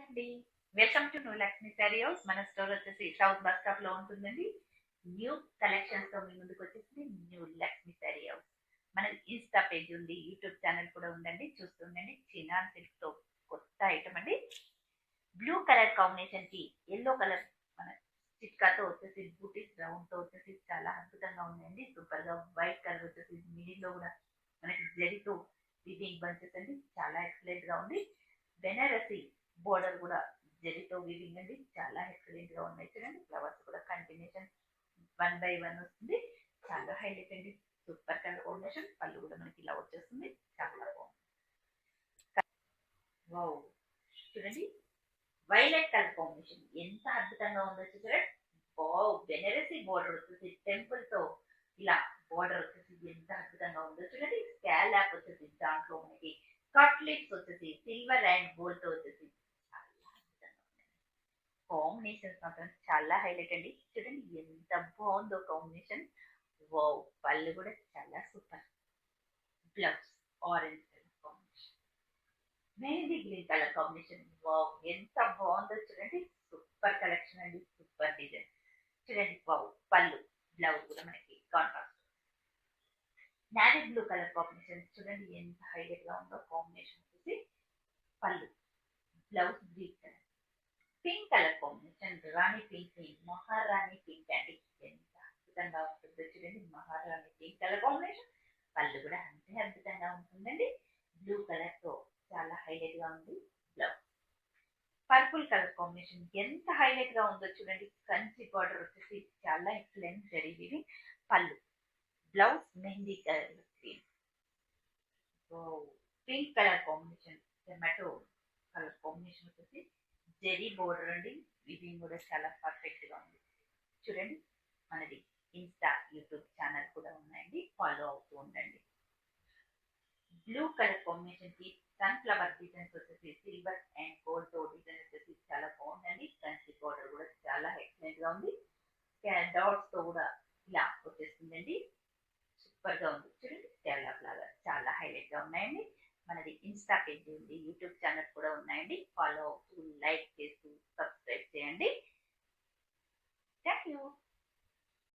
అండి. Welcome to new Lakshmi sari house. మన store వచ్చేసి సౌత్ బస్ స్టాప్ లో ఉంటుందండి. న్యూ కలెక్షన్స్ తో మీ ముందుకు వచ్చేసి న్యూ లక్ష్మి శారీ హౌస్. మన ఇన్స్టా పేజ్ ఉంది, యూట్యూబ్ ఛానల్ కూడా ఉందండి, చూస్తుండండి. చినాన్ సిల్క్ తో కొత్త ఐటమ్ అండి. బ్లూ కలర్ కాంబినేషన్ కి ఎల్లో కలర్ మన చిట్కాతో వచ్చేసి బూటీస్ రౌండ్ తో వచ్చేసి చాలా అద్భుతంగా ఉందండి. సూపర్ గా వైట్ కలర్ వచ్చేసి మిడిల్ లో కూడా మనకి జరీతో వీవింగ్ బంచెస్ అండి, చాలా ఎక్సలెంట్ గా ఉంది. బెనారసి బోర్డర్ కూడా జరీతో వీవింగ్ అండి, చాలా ఎక్సలెంట్ గా ఉన్నాయి. చూడండి ఫ్లవర్స్ కూడా కంటిన్యూషన్ 1 by 1 వస్తుంది, చాలా హైలైట్ అండి. Super colour combination. పళ్ళు కూడా మనకి ఇలా వచ్చేస్తుంది, చాలా బాగుంది. వావ్, చూడండి వైలెట్ కలర్ కాంబినేషన్ ఎంత అద్భుతంగా ఉందో చూసారా. వావ్, బెనారసి బోర్డర్ వచ్చేసి టెంపుల్ తో ఇలా బోర్డర్ వచ్చేసి ఎంత అద్భుతంగా ఉందో చూడండి. స్కాలప్ వచ్చేసి దాంట్లో మనకి కట్లెట్స్ వచ్చేసి సిల్వర్ అండ్ గోల్డ్ తో వచ్చేసి చాలా అద్భుతంగా ఉన్నాయి. కాంబినేషన్స్ మాత్రం చాలా హైలైట్ అండి. చూడండి ఎంత బాగుందో కాంబినేషన్. వావ్, పళ్ళు కూడా చాలా super. Blouse orange colour combination, mehndi green colour combination. Wow, ఎంత బాగుందో చూడండి. సూపర్ కలెక్షన్ అండి, సూపర్ డిజైన్. చూడండి వావ్, పళ్ళు బ్లౌజ్ కూడా మనకి contrast. Navy blue colour combination, చూడండి ఎంత హైలైట్ గా ఉందో కాంబినేషన్ వచ్చేసి. పళ్ళు blouse green colour. Pink colour combination, రాణి పింక్, మహారాణి పింక్ అండి, ఎంత అద్భుతంగా ఉంటుందో చూడండి. మహారాణి పింక్ కలర్ కాంబినేషన్. పళ్ళు కూడా అంతే అద్భుతంగా ఉంటుందండి. బ్లూ కలర్ తో చాలా హైలైట్ గా ఉంది. బ్లౌజ్ పర్పుల్ కలర్ కాంబినేషన్ ఎంత హైలైట్ గా ఉందో చూడండి. కంచి బార్డర్ వచ్చేసి చాలా ఎక్సలెంట్ జరిగింది. పళ్ళు blouse mehndi colour green. Pink colour combination, tomato colour combination వచ్చేసి జెరీ బోర్డర్ అండి. ఇది కూడా చాలా పర్ఫెక్ట్ గా ఉంది. చూడండి మనది ఇన్స్టా యూట్యూబ్ ఛానల్ కూడా ఉన్నాయండి, ఫాలో అవుతూ ఉండండి. బ్లూ కలర్ కాంబినేషన్ కి సన్ఫ్లవర్ డిజైన్స్ వచ్చేసి సిల్వర్ అండ్ గోల్డ్ తో డిజైన్ వచ్చేసి చాలా బాగుందండి. కంచి బోర్డర్ కూడా చాలా ఎక్సలెంట్ గా ఉంది. డాట్స్ తో కూడా ఇలా వచ్చేస్తుందండి, సూపర్ గా ఉంది. చూడండి డెవలప్ లాగా చాలా హైలైట్ గా ఉన్నాయండి. మనది ఇన్స్టా పేజ్ ఉంది, యూట్యూబ్ ఛానల్ కూడా ఉన్నాయండి, ఫాలో అవుతూ లైక్ చేస్తూ సబ్స్క్రైబ్ చేయండి. Thank you.